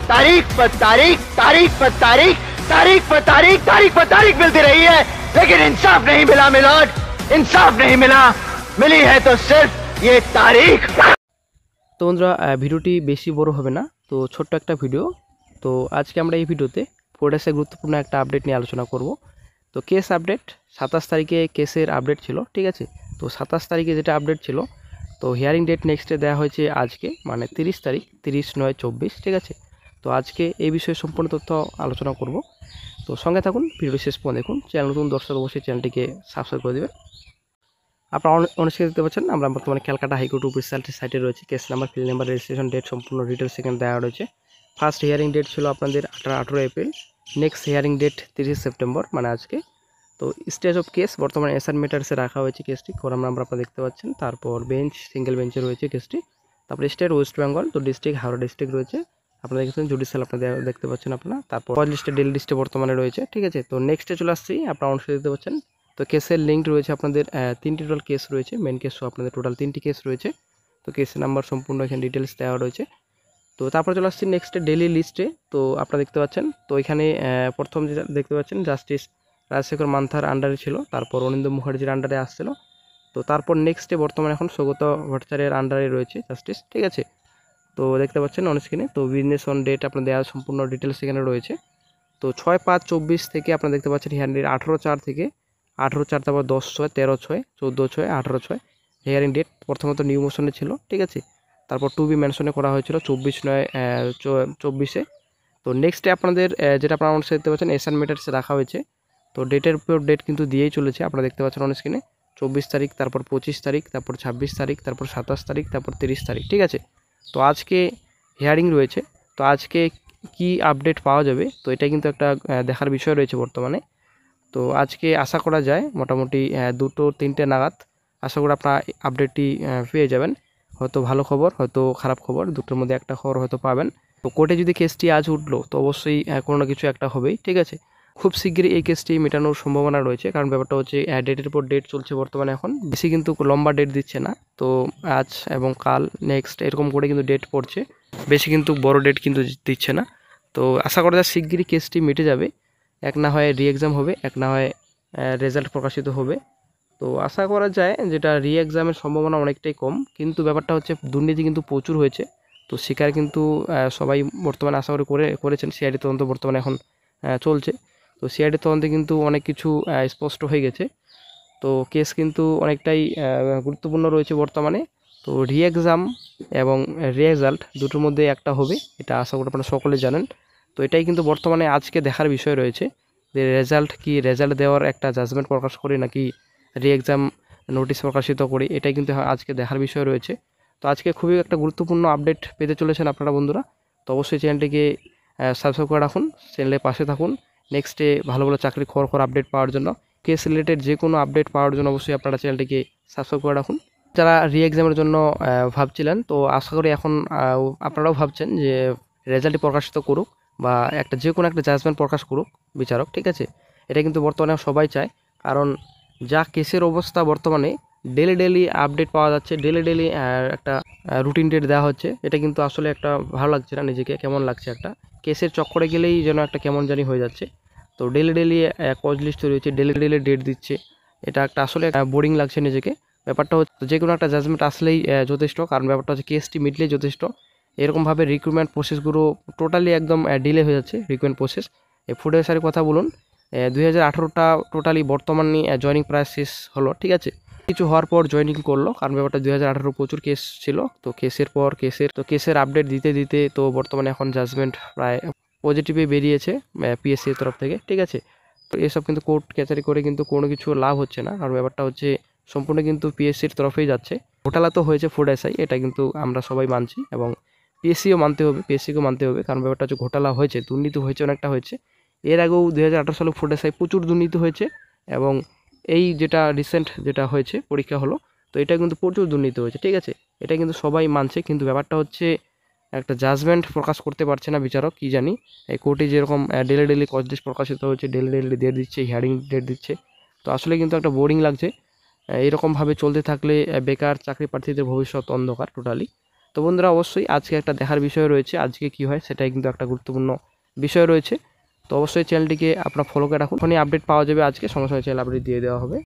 तारीख पर तारीख, तारीख पर तारीख, तारीख पर तारीख, तारीख पर तारीख मिलती रही है, लेकिन इंसाफ नहीं मिला मिलोड, इंसाफ नहीं मिला। मिली है तो सिर्फ ये तारीख। তো বন্ধুরা ভিডিওটি বেশি বড় হবে না, তো ছোট্ট একটা ভিডিও। তো আজকে আমরা এই ভিডিওতে ফোর্ডেসের গুরুত্বপূর্ণ একটা আপডেট নিয়ে আলোচনা করব। তো কেস আপডেট 27 তারিখে কেসের আপডেট ছিল, ঠিক আছে। তো 27 তারিখে যেটা আপডেট ছিল, তো হিয়ারিং ডেট নেক্সটে দেওয়া হয়েছে আজকে, মানে 30 তারিখ, 30/9/24, ঠিক আছে। তো আজকে এই বিষয়ে সম্পূর্ণ তথ্য আলোচনা করব। তো সঙ্গে থাকুন, ভিডিওটি শেষ পর্যন্ত দেখুন। চ্যানেল নতুন দর্শক অবশ্যই চ্যানেলটিকে সাবস্ক্রাইব করে দেবেন। আপনারা অনেকে দেখতে পাচ্ছেন আমরা বর্তমানে ক্যালকাটা হাইকোর্ট অফিসিয়াল সাইটে রয়েছে। Case number, file number, registration date সম্পূর্ণ ডিটেলস সেখানে দেওয়া রয়েছে। ফার্স্ট হিয়ারিং ডেট ছিল আপনাদের 18 April, next hearing date 30 September, মানে আজকে। তো স্টেজ অফ কেস বর্তমানে অ্যাসাইনমেন্টার্সে রাখা হয়েছে কেসটি, কোরাম নাম্বার আপনারা দেখতে পাচ্ছেন। তারপর বেঞ্চ, সিঙ্গেল বেঞ্চে রয়েছে কেসটি। তারপর স্টেট ওয়েস্ট বেঙ্গল, তো ডিস্ট্রিক্ট হাওড়া ডিস্ট্রিক্ট রয়েছে আপনারা দেখছেন। জুডিশিয়াল আপনারা দেখতে পাচ্ছেন আপনারা। তারপর লিস্টে ডেল লিস্টে বর্তমানে রয়েছে, ঠিক আছে। তো নেক্সটে চলে আসছি, আপনারা অংশ দেখতে পাচ্ছেন। তো কেসের লিঙ্ক রয়েছে আপনাদের 3টি টোটাল কেস রয়েছে, মেন কেস আপনাদের টোটাল 3টি কেস রয়েছে। তো কেস নাম্বার সম্পূর্ণ এখানে ডিটেলস দেওয়া রয়েছে। তো তারপর চলে আসছি নেক্সটে ডেলি লিস্টে। তো আপনারা দেখতে পাচ্ছেন, তো এখানে প্রথম যেটা দেখতে পাচ্ছেন জাস্টিস রাজশেখর মান্থার আন্ডারে ছিল, তারপর অনিন্দ মুখার্জির আন্ডারে আসছিল। তো তারপর নেক্সটে বর্তমানে এখন সৌগত ভট্টাচার্যের আন্ডারে রয়েছে জাস্টিস, ঠিক আছে। তো দেখতে পাচ্ছেন অন স্ক্রিনে। তো বিজনেস অন ডেট আপনার দেওয়া সম্পূর্ণ ডিটেলস এখানে রয়েছে। তো 6/5/24 থেকে আপনারা দেখতে পাচ্ছেন হিয়ারিং ডেট 18/4 থেকে 18/4, তারপর 10/6, 13/6, 14/6, 18/6 হিয়ারিং ডেট প্রথমত নিউ মোশনে ছিল, ঠিক আছে। তারপর টু বি মেনশনে করা হয়েছিল 24/9/24। তো নেক্সটে আপনাদের যেটা আপনারা অন দেখতে পাচ্ছেন অ্যাসাইনমেন্টার্সে রাখা হয়েছে। তো ডেটের উপর ডেট কিন্তু দিয়েই চলেছে, আপনারা দেখতে পাচ্ছেন অন স্ক্রিনে। 24 তারিখ, তারপর 25 তারিখ, তারপর 26 তারিখ, তারপর 27 তারিখ, তারপর 30 তারিখ, ঠিক আছে। তো আজকে হিয়ারিং রয়েছে। তো আজকে কি আপডেট পাওয়া যাবে, তো এটা কিন্তু একটা দেখার বিষয় রয়েছে বর্তমানে। তো আজকে আশা করা যায় মোটামুটি 2-3টে নাগাদ আশা করি আপনারা আপডেটটি পেয়ে যাবেন। হয়তো ভালো খবর, হয়তো খারাপ খবর, দুটোর মধ্যে একটা খবর হয়তো পাবেন। তো কোর্টে যদি কেসটি আজ উঠলো, তো অবশ্যই কোনো না কিছু একটা হবেই, ঠিক আছে। খুব শীঘ্রই এই কেসটি মেটানোর সম্ভাবনা রয়েছে, কারণ ব্যাপারটা হচ্ছে ডেটের পর ডেট চলছে বর্তমানে। এখন বেশি কিন্তু লম্বা ডেট দিচ্ছে না। তো আজ এবং কাল, নেক্সট, এরকম করে কিন্তু ডেট পড়ছে, বেশি কিন্তু বড় ডেট কিন্তু দিচ্ছে না। তো আশা করা যায় শীঘ্রই কেসটি মিটে যাবে। এক না হয় রি এক্সাম হবে, এক না হয় রেজাল্ট প্রকাশিত হবে। তো আশা করা যায় যেটা রি এক্সামের সম্ভাবনা অনেকটাই কম, কিন্তু ব্যাপারটা হচ্ছে দুর্নীতি কিন্তু প্রচুর হয়েছে। তো শিকার কিন্তু সবাই বর্তমানে আশা করেছেন। সিআইডি তদন্ত বর্তমানে এখন চলছে। তো সিআইডি তদন্তে কিন্তু অনেক কিছু স্পষ্ট হয়ে গেছে। তো কেস কিন্তু অনেকটাই গুরুত্বপূর্ণ রয়েছে বর্তমানে। তো রি এক্সাম এবং রেজাল্ট দুটোর মধ্যে একটা হবে, এটা আশা করি আপনারা সকলে জানেন। তো এটাই কিন্তু বর্তমানে আজকে দেখার বিষয় রয়েছে, যে রেজাল্ট দেওয়ার একটা জাজমেন্ট প্রকাশ করি নাকি রি এক্সাম নোটিশ প্রকাশিত করি, এটাই কিন্তু আজকে দেখার বিষয় রয়েছে। তো আজকে খুবই একটা গুরুত্বপূর্ণ আপডেট পেতে চলেছেন আপনারা বন্ধুরা। তো অবশ্যই চ্যানেলটিকে সাবস্ক্রাইব করে রাখুন, চ্যানেলের পাশে থাকুন। নেক্সটে ভালো ভালো চাকরির খবর আপডেট পাওয়ার জন্য, কেস রিলেটেড যে কোনো আপডেট পাওয়ার জন্য অবশ্যই আপনারা চ্যানেলটিকে সাবস্ক্রাইব করে রাখুন। যারা রি এক্সামের জন্য ভাবছিলেন, তো আশা করি এখন আপনারাও ভাবছেন যে রেজাল্টটি প্রকাশিত করুক, বা একটা যে কোনো একটা জাজমেন্ট প্রকাশ করুক বিচারক, ঠিক আছে। এটা কিন্তু বর্তমানে সবাই চায়, কারণ যা কেসের অবস্থা বর্তমানে, ডেলি আপডেট পাওয়া যাচ্ছে, ডেলি একটা রুটিন ডেট দেওয়া হচ্ছে। এটা কিন্তু আসলে একটা ভালো লাগছে না, নিজেকে কেমন লাগছে, একটা কেসের চক্করে গেলেই যেন একটা কেমন জানি হয়ে যাচ্ছে। তো ডেলি কজ লিস্ট রয়েছে, ডেলি ডেট দিচ্ছে, এটা একটা আসলে বোরিং লাগছে নিজেকে। ব্যাপারটা হচ্ছে যে কোনো একটা জাজমেন্ট আসলেই যথেষ্ট, কারণ ব্যাপারটা হচ্ছে কেসটি মিটলেই যথেষ্ট। এরকমভাবে রিক্রুটমেন্ট প্রসেসগুলো টোটালি একদম ডিলে হয়ে যাচ্ছে। রিক্রুটমেন্ট প্রসেস এই ফুড এসারের কথা বলুন, 2018টা টোটালি বর্তমানে জয়নিং প্রায় শেষ হলো, ঠিক আছে। কিছু হওয়ার পর জয়নিং করলো, কারণ ব্যাপারটা 2018 প্রচুর কেস ছিল। তো কেসের পর কেসের আপডেট দিতে দিতে তো বর্তমানে এখন জাজমেন্ট প্রায় পজিটিভে বেরিয়েছে পিএসসির তরফ থেকে, ঠিক আছে। তো এসব কিন্তু কোর্ট ক্যাচারি করে কিন্তু কোনো কিছু লাভ হচ্ছে না, কারণ ব্যাপারটা হচ্ছে সম্পূর্ণ কিন্তু পিএসসির তরফেই যাচ্ছে। ঘোটালা তো হয়েছে ফুড এসআই, এটা কিন্তু আমরা সবাই মানছি, এবং পিএসসিকেও মানতে হবে, কারণ ব্যাপারটা হচ্ছে ঘোটালা হয়েছে, দুর্নীতি হয়েছে, অনেকটা হয়েছে। এর আগেও 2018 সালে ফুড এসআই প্রচুর দুর্নীতি হয়েছে, এবং এই যেটা রিসেন্ট যেটা হয়েছে পরীক্ষা হলো, তো এটা কিন্তু প্রচুর দুর্নীতি হয়েছে, ঠিক আছে। এটা কিন্তু সবাই মানছে, কিন্তু ব্যাপারটা হচ্ছে একটা জাজমেন্ট প্রকাশ করতে পারছে না বিচারক, কি জানি। এই কোর্টে যেরকম ডেলি কজ লিস্ট প্রকাশিত হচ্ছে, ডেলি ডেট দিচ্ছে, হিয়ারিং ডেট দিচ্ছে। তো আসলে কিন্তু একটা বোরিং লাগছে। এরকমভাবে চলতে থাকলে বেকার চাকরি প্রার্থীদের ভবিষ্যৎ অন্ধকার টোটালি। তো বন্ধুরা অবশ্যই আজকে একটা দেখার বিষয় রয়েছে, আজকে কি হয় সেটাই কিন্তু একটা গুরুত্বপূর্ণ বিষয় রয়েছে। তো অবশ্যই চ্যানেলটিকে আপনারা ফলো করে রাখুন, ফোনে আপডেট পাওয়া যাবে, আজকে সঙ্গে সঙ্গে চ্যানেল আপডেট দিয়ে দেওয়া হবে।